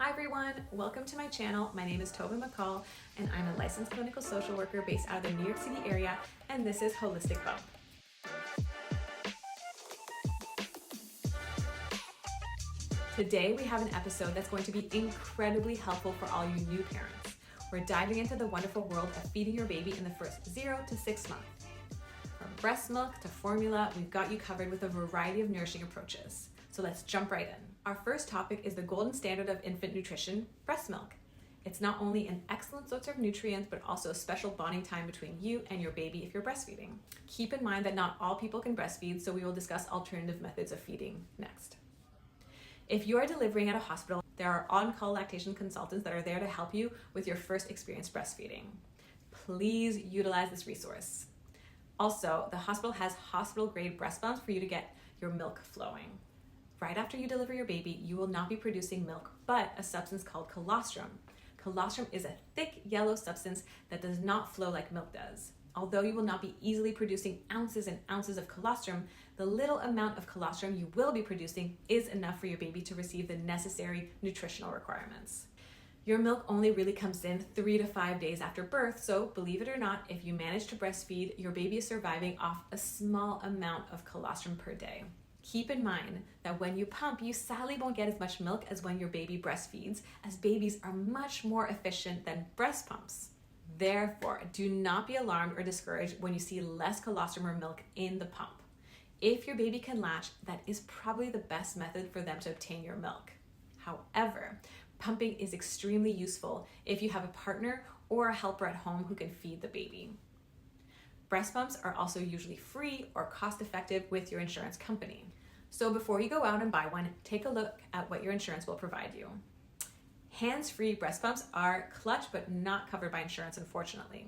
Hi everyone, welcome to my channel. My name is Tobin McCall and I'm a licensed clinical social worker based out of the New York City area, and this is Holistic Bump. Today we have an episode that's going to be incredibly helpful for all you new parents. We're diving into the wonderful world of feeding your baby in the first 0 to 6 months. From breast milk to formula, we've got you covered with a variety of nourishing approaches. So let's jump right in. Our first topic is the golden standard of infant nutrition, breast milk. It's not only an excellent source of nutrients, but also a special bonding time between you and your baby if you're breastfeeding. Keep in mind that not all people can breastfeed, so we will discuss alternative methods of feeding next. If you are delivering at a hospital, there are on-call lactation consultants that are there to help you with your first experience breastfeeding. Please utilize this resource. Also, the hospital has hospital-grade breast pumps for you to get your milk flowing. Right after you deliver your baby, you will not be producing milk, but a substance called colostrum. Colostrum is a thick yellow substance that does not flow like milk does. Although you will not be easily producing ounces and ounces of colostrum, the little amount of colostrum you will be producing is enough for your baby to receive the necessary nutritional requirements. Your milk only really comes in 3 to 5 days after birth, so believe it or not, if you manage to breastfeed, your baby is surviving off a small amount of colostrum per day. Keep in mind that when you pump, you sadly won't get as much milk as when your baby breastfeeds, as babies are much more efficient than breast pumps. Therefore, do not be alarmed or discouraged when you see less colostrum or milk in the pump. If your baby can latch, that is probably the best method for them to obtain your milk. However, pumping is extremely useful if you have a partner or a helper at home who can feed the baby. Breast pumps are also usually free or cost-effective with your insurance company. So before you go out and buy one, take a look at what your insurance will provide you. Hands-free breast pumps are clutch but not covered by insurance, unfortunately.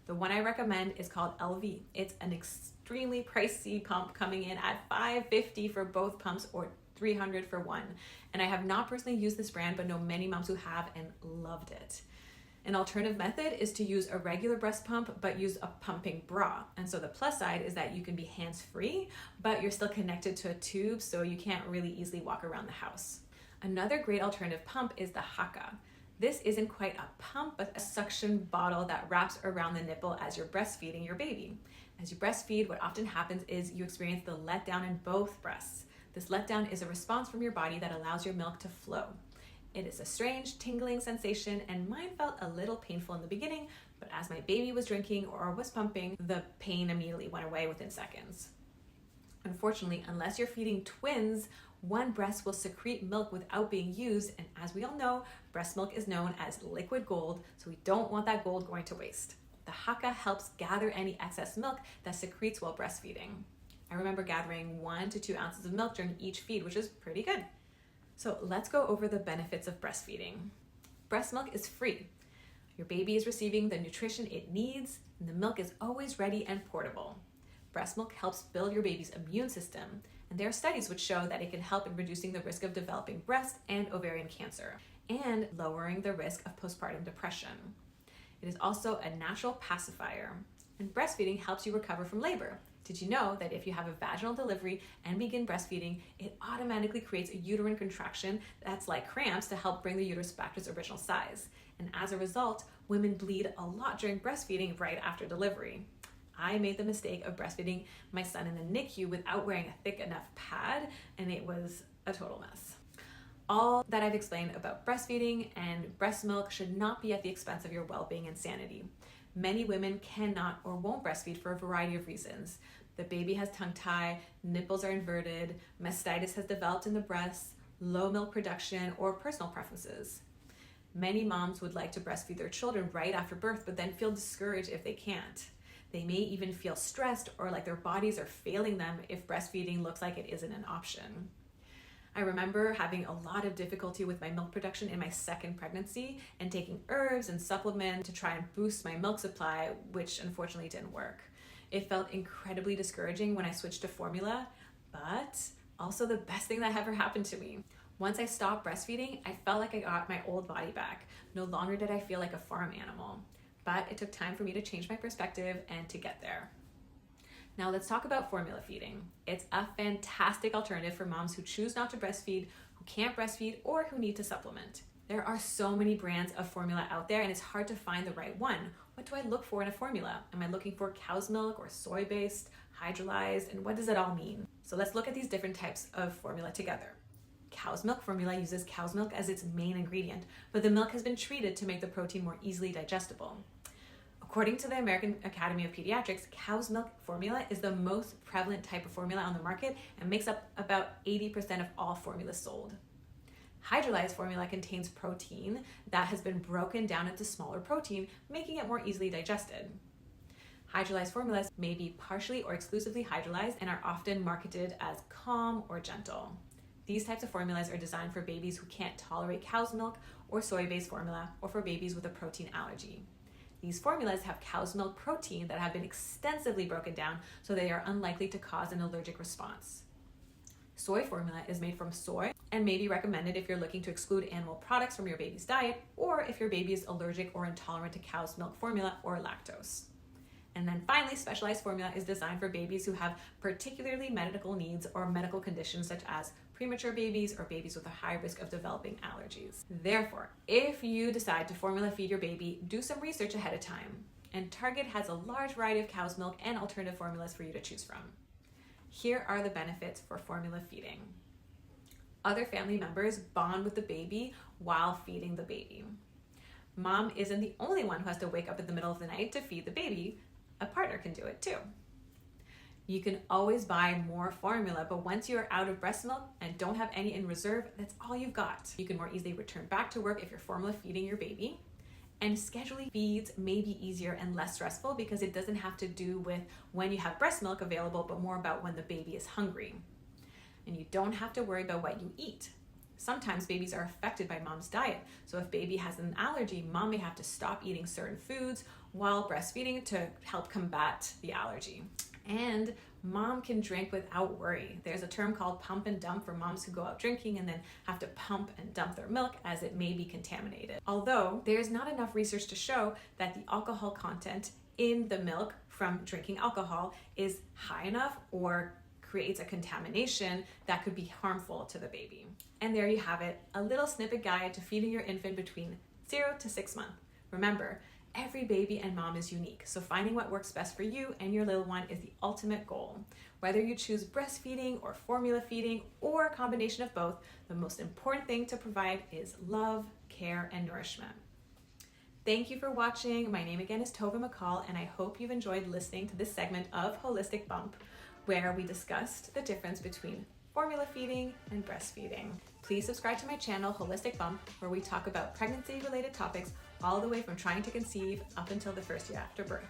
The one I recommend is called LV. It's an extremely pricey pump coming in at $550 for both pumps or $300 for one. And I have not personally used this brand, but know many moms who have and loved it. An alternative method is to use a regular breast pump, but use a pumping bra. And so the plus side is that you can be hands-free, but you're still connected to a tube, so you can't really easily walk around the house. Another great alternative pump is the Haka. This isn't quite a pump, but a suction bottle that wraps around the nipple as you're breastfeeding your baby. As you breastfeed, what often happens is you experience the letdown in both breasts. This letdown is a response from your body that allows your milk to flow. It is a strange, tingling sensation, and mine felt a little painful in the beginning, but as my baby was drinking or was pumping, the pain immediately went away within seconds. Unfortunately, unless you're feeding twins, one breast will secrete milk without being used, and as we all know, breast milk is known as liquid gold, so we don't want that gold going to waste. The Haka helps gather any excess milk that secretes while breastfeeding. I remember gathering 1 to 2 ounces of milk during each feed, which is pretty good. So let's go over the benefits of breastfeeding. Breast milk is free. Your baby is receiving the nutrition it needs, and the milk is always ready and portable. Breast milk helps build your baby's immune system, and there are studies which show that it can help in reducing the risk of developing breast and ovarian cancer, and lowering the risk of postpartum depression. It is also a natural pacifier, and breastfeeding helps you recover from labor. Did you know that if you have a vaginal delivery and begin breastfeeding, it automatically creates a uterine contraction that's like cramps to help bring the uterus back to its original size? And as a result, women bleed a lot during breastfeeding right after delivery. I made the mistake of breastfeeding my son in the NICU without wearing a thick enough pad, and it was a total mess. All that I've explained about breastfeeding and breast milk should not be at the expense of your well-being and sanity. Many women cannot or won't breastfeed for a variety of reasons. The baby has tongue tie, nipples are inverted, mastitis has developed in the breasts, low milk production, or personal preferences. Many moms would like to breastfeed their children right after birth, but then feel discouraged if they can't. They may even feel stressed or like their bodies are failing them if breastfeeding looks like it isn't an option. I remember having a lot of difficulty with my milk production in my second pregnancy and taking herbs and supplements to try and boost my milk supply, which unfortunately didn't work. It felt incredibly discouraging when I switched to formula, but also the best thing that ever happened to me. Once I stopped breastfeeding, I felt like I got my old body back. No longer did I feel like a farm animal, but it took time for me to change my perspective and to get there. Now let's talk about formula feeding. It's a fantastic alternative for moms who choose not to breastfeed, who can't breastfeed, or who need to supplement. There are so many brands of formula out there and it's hard to find the right one. What do I look for in a formula? Am I looking for cow's milk or soy-based, hydrolyzed, and what does it all mean? So let's look at these different types of formula together. Cow's milk formula uses cow's milk as its main ingredient, but the milk has been treated to make the protein more easily digestible. According to the American Academy of Pediatrics, cow's milk formula is the most prevalent type of formula on the market and makes up about 80% of all formulas sold. Hydrolyzed formula contains protein that has been broken down into smaller protein, making it more easily digested. Hydrolyzed formulas may be partially or exclusively hydrolyzed and are often marketed as calm or gentle. These types of formulas are designed for babies who can't tolerate cow's milk or soy-based formula, or for babies with a protein allergy. These formulas have cow's milk protein that have been extensively broken down, so they are unlikely to cause an allergic response. Soy formula is made from soy and may be recommended if you're looking to exclude animal products from your baby's diet, or if your baby is allergic or intolerant to cow's milk formula or lactose. And then finally, specialized formula is designed for babies who have particularly medical needs or medical conditions such as premature babies or babies with a high risk of developing allergies. Therefore, if you decide to formula feed your baby, do some research ahead of time. And Target has a large variety of cow's milk and alternative formulas for you to choose from. Here are the benefits for formula feeding. Other family members bond with the baby while feeding the baby. Mom isn't the only one who has to wake up in the middle of the night to feed the baby. A partner can do it too. You can always buy more formula, but once you're out of breast milk and don't have any in reserve, that's all you've got. You can more easily return back to work if you're formula feeding your baby. And scheduling feeds may be easier and less stressful because it doesn't have to do with when you have breast milk available, but more about when the baby is hungry. And you don't have to worry about what you eat. Sometimes babies are affected by mom's diet. So if baby has an allergy, mom may have to stop eating certain foods while breastfeeding to help combat the allergy. And mom can drink without worry. There's a term called pump and dump for moms who go out drinking and then have to pump and dump their milk as it may be contaminated. Although there's not enough research to show that the alcohol content in the milk from drinking alcohol is high enough or creates a contamination that could be harmful to the baby. And there you have it, a little snippet guide to feeding your infant between 0 to 6 months. Remember, every baby and mom is unique, so finding what works best for you and your little one is the ultimate goal. Whether you choose breastfeeding or formula feeding or a combination of both, the most important thing to provide is love, care, and nourishment. Thank you for watching. My name again is Tova McCall, and I hope you've enjoyed listening to this segment of Holistic Bump, where we discussed the difference between formula feeding and breastfeeding. Please subscribe to my channel, Holistic Bump, where we talk about pregnancy-related topics all the way from trying to conceive up until the first year after birth.